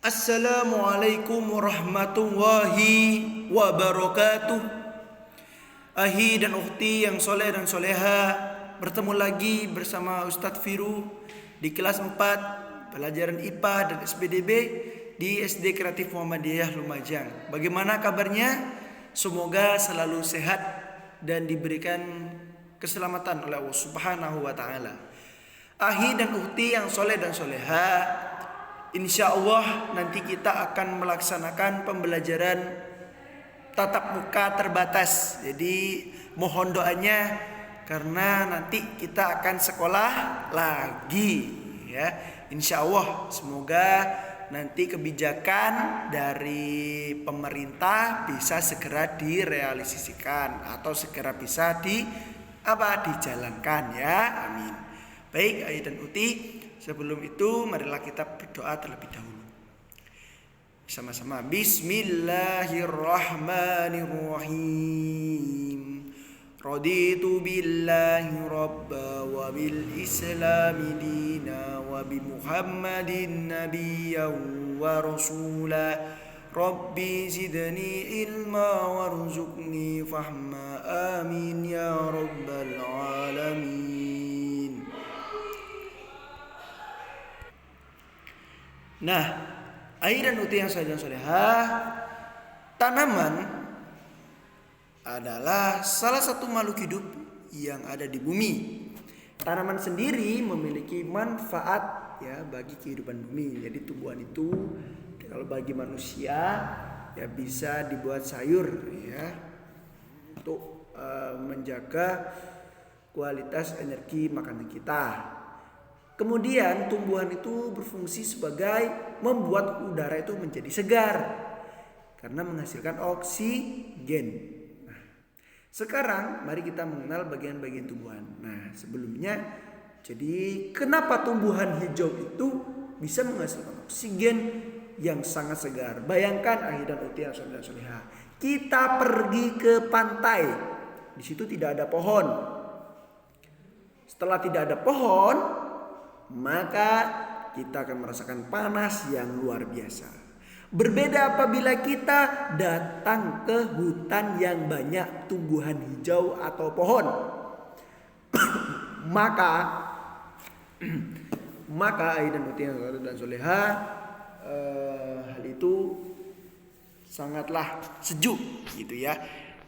Assalamualaikum warahmatullahi wabarakatuh. Ahi dan ukhti yang soleh dan soleha, bertemu lagi bersama Ustadz Firu di kelas 4 pelajaran IPA dan SPDB di SD Kreatif Muhammadiyah Lumajang. Bagaimana kabarnya? Semoga selalu sehat dan diberikan keselamatan oleh Allah Subhanahu wa taala. Ahi dan ukhti yang soleh dan soleha, insya Allah nanti kita akan melaksanakan pembelajaran tatap muka terbatas. Jadi mohon doanya karena nanti kita akan sekolah lagi ya. Insya Allah semoga nanti kebijakan dari pemerintah bisa segera direalisasikan atau segera bisa dijalankan ya. Amin. Baik, Ayi dan Uti, sebelum itu marilah kita berdoa terlebih dahulu. Sama-sama. Bismillahirrahmanirrahim. Raditu billahi rabba wa bil islami dina wa bi muhammadin nabiyyan wa rasula. Rabbi zidni ilma warzuqni fahma. Amin ya rabbal alamin. Nah, air dan uti yang soleh dan solehah, tanaman adalah salah satu makhluk hidup yang ada di bumi. Tanaman sendiri memiliki manfaat ya bagi kehidupan bumi. Jadi tumbuhan itu kalau bagi manusia ya bisa dibuat sayur ya untuk menjaga kualitas energi makanan kita. Kemudian tumbuhan itu berfungsi sebagai membuat udara itu menjadi segar karena menghasilkan oksigen. Nah, sekarang mari kita mengenal bagian-bagian tumbuhan. Nah, sebelumnya jadi kenapa tumbuhan hijau itu bisa menghasilkan oksigen yang sangat segar? Bayangkan Ahi dan Uti yang soleh dan soleha, kita pergi ke pantai. Di situ tidak ada pohon. Setelah tidak ada pohon, maka kita akan merasakan panas yang luar biasa. Berbeda apabila kita datang ke hutan yang banyak tumbuhan hijau atau pohon. maka Ayi dan Uti yang soleh dan soleha, hal itu sangatlah sejuk gitu ya.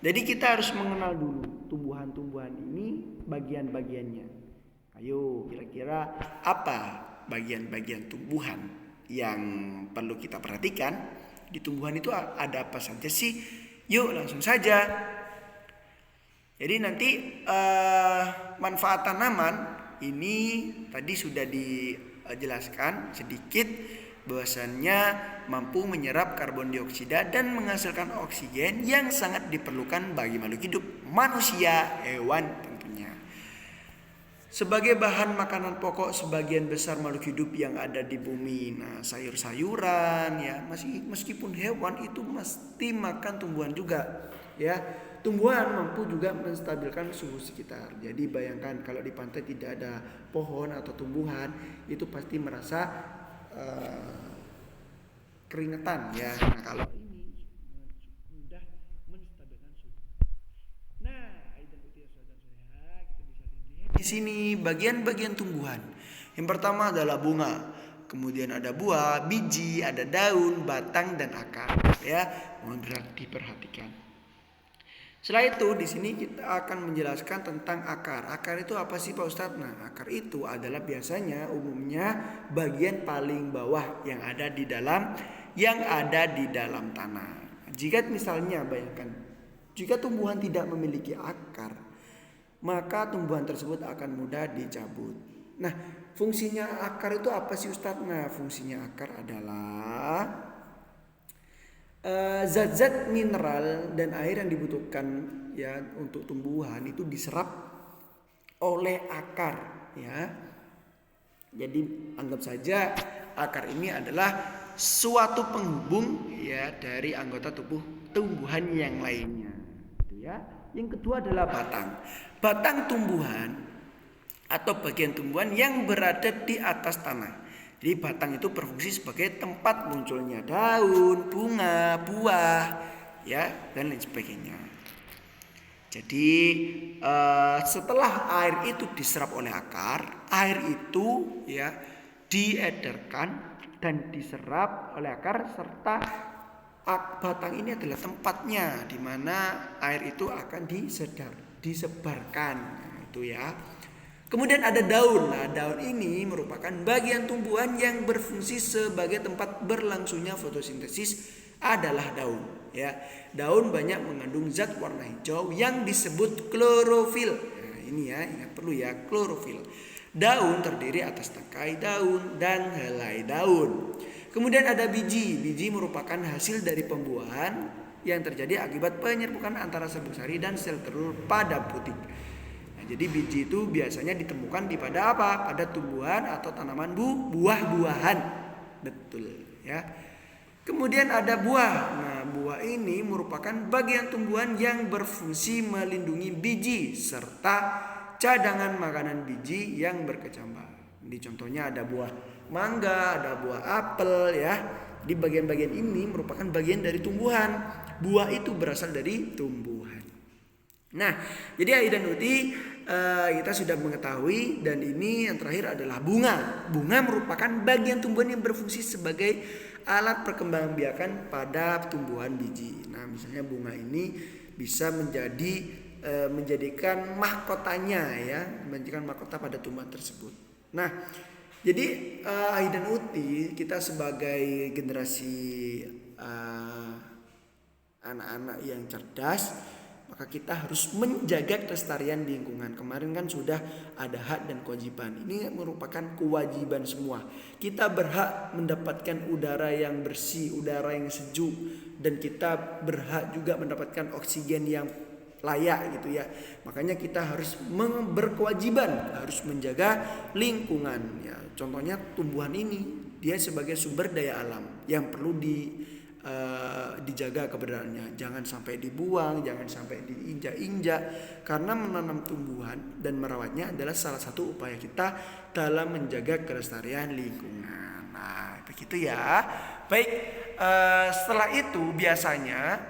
Jadi kita harus mengenal dulu tumbuhan-tumbuhan ini bagian-bagiannya. Ayo, kira-kira apa bagian-bagian tumbuhan yang perlu kita perhatikan? Di tumbuhan itu ada apa saja sih? Yuk langsung saja. Jadi nanti manfaat tanaman ini tadi sudah dijelaskan sedikit, bahwasannya mampu menyerap karbon dioksida dan menghasilkan oksigen yang sangat diperlukan bagi makhluk hidup, manusia, hewan tentunya. Sebagai bahan makanan pokok sebagian besar makhluk hidup yang ada di bumi. Nah, sayur-sayuran ya, meskipun hewan itu mesti makan tumbuhan juga ya. Tumbuhan mampu juga menstabilkan suhu sekitar. Jadi bayangkan kalau di pantai tidak ada pohon atau tumbuhan, itu pasti merasa keringetan ya. Nah, kalau ini mudah menstabilkan suhu. Nah, di sini bagian-bagian tumbuhan. Yang pertama adalah bunga, kemudian ada buah, biji, ada daun, batang dan akar. Ya, mohon diperhatikan. Setelah itu di sini kita akan menjelaskan tentang akar. Akar itu apa sih Pak Ustadz? Nah, akar itu adalah biasanya umumnya bagian paling bawah yang ada di dalam tanah. Jika misalnya bayangkan, jika tumbuhan tidak memiliki akar, maka tumbuhan tersebut akan mudah dicabut. Nah, fungsinya akar itu apa sih Ustadz? Nah, fungsinya akar adalah zat-zat mineral dan air yang dibutuhkan ya untuk tumbuhan itu diserap oleh akar ya. Jadi anggap saja akar ini adalah suatu penghubung ya dari anggota tubuh tumbuhan yang lainnya gitu ya. Yang kedua adalah batang. Batang tumbuhan atau bagian tumbuhan yang berada di atas tanah. Jadi batang itu berfungsi sebagai tempat munculnya daun, bunga, buah, ya, dan lain sebagainya. Jadi setelah air itu diserap oleh akar, air itu ya diedarkan dan diserap oleh akar, serta batang ini adalah tempatnya di mana air itu akan disebarkan. Nah, itu ya. Kemudian ada daun. Nah, daun ini merupakan bagian tumbuhan yang berfungsi sebagai tempat berlangsungnya fotosintesis adalah daun. Ya, daun banyak mengandung zat warna hijau yang disebut klorofil. Nah, ini ya, ingat perlu ya, klorofil. Daun terdiri atas tangkai daun dan helai daun. Kemudian ada biji. Biji merupakan hasil dari pembuahan yang terjadi akibat penyerbukan antara sabuk sari dan sel telur pada putik. Jadi biji itu biasanya ditemukan di pada apa? Pada tumbuhan atau tanaman buah-buahan. Betul ya. Kemudian ada buah. Nah, buah ini merupakan bagian tumbuhan yang berfungsi melindungi biji serta cadangan makanan biji yang berkecambah. Di contohnya ada buah mangga, ada buah apel ya. Di bagian-bagian ini merupakan bagian dari tumbuhan. Buah itu berasal dari tumbuhan. Nah, jadi Ai dan Uti kita sudah mengetahui, dan ini yang terakhir adalah bunga. Bunga merupakan bagian tumbuhan yang berfungsi sebagai alat perkembangbiakan pada tumbuhan biji. Nah, misalnya bunga ini bisa menjadikan mahkotanya ya, menjadikan mahkota pada tumbuhan tersebut. Nah, jadi Ai dan Uti, kita sebagai generasi anak-anak yang cerdas, maka kita harus menjaga kelestarian lingkungan. Kemarin kan sudah ada hak dan kewajiban. Ini merupakan kewajiban semua. Kita berhak mendapatkan udara yang bersih, udara yang sejuk, dan kita berhak juga mendapatkan oksigen yang layak gitu ya. Makanya kita harus berkewajiban, harus menjaga lingkungan ya. Contohnya tumbuhan ini, dia sebagai sumber daya alam yang perlu dijaga keberadaannya, jangan sampai dibuang, jangan sampai diinjak-injak, karena menanam tumbuhan dan merawatnya adalah salah satu upaya kita dalam menjaga kelestarian lingkungan. Nah, begitu ya. Baik, setelah itu biasanya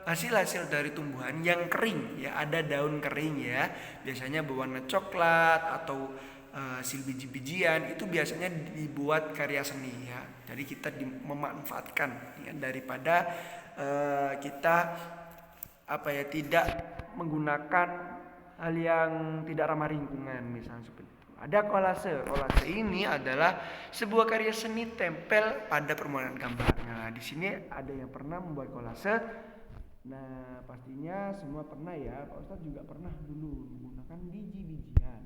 hasil-hasil dari tumbuhan yang kering ya, ada daun kering ya, biasanya berwarna coklat atau hasil biji-bijian, itu biasanya dibuat karya seni ya. Jadi kita memanfaatkan ya, daripada kita tidak menggunakan hal yang tidak ramah lingkungan, misalnya seperti itu. Ada kolase. Kolase ini adalah sebuah karya seni tempel pada permukaan gambar. Nah, di sini ada yang pernah membuat kolase. Nah, pastinya semua pernah ya. Pak Ustadz juga pernah dulu menggunakan biji-bijian.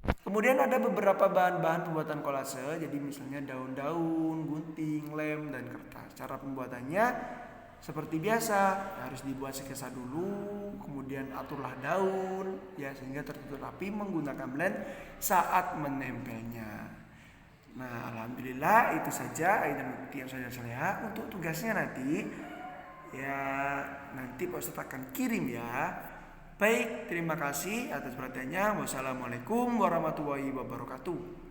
Kemudian ada beberapa bahan-bahan pembuatan kolase. Jadi misalnya daun-daun, gunting, lem, dan kertas. Cara pembuatannya seperti biasa, harus dibuat sekesa dulu, kemudian aturlah daun ya sehingga tertutup rapi menggunakan blend saat menempelnya. Nah, alhamdulillah itu saja dan bukti yang saya untuk tugasnya nanti. Ya, nanti Pak Ustadz akan kirim ya. Baik, terima kasih atas perhatiannya. Wassalamualaikum warahmatullahi wabarakatuh.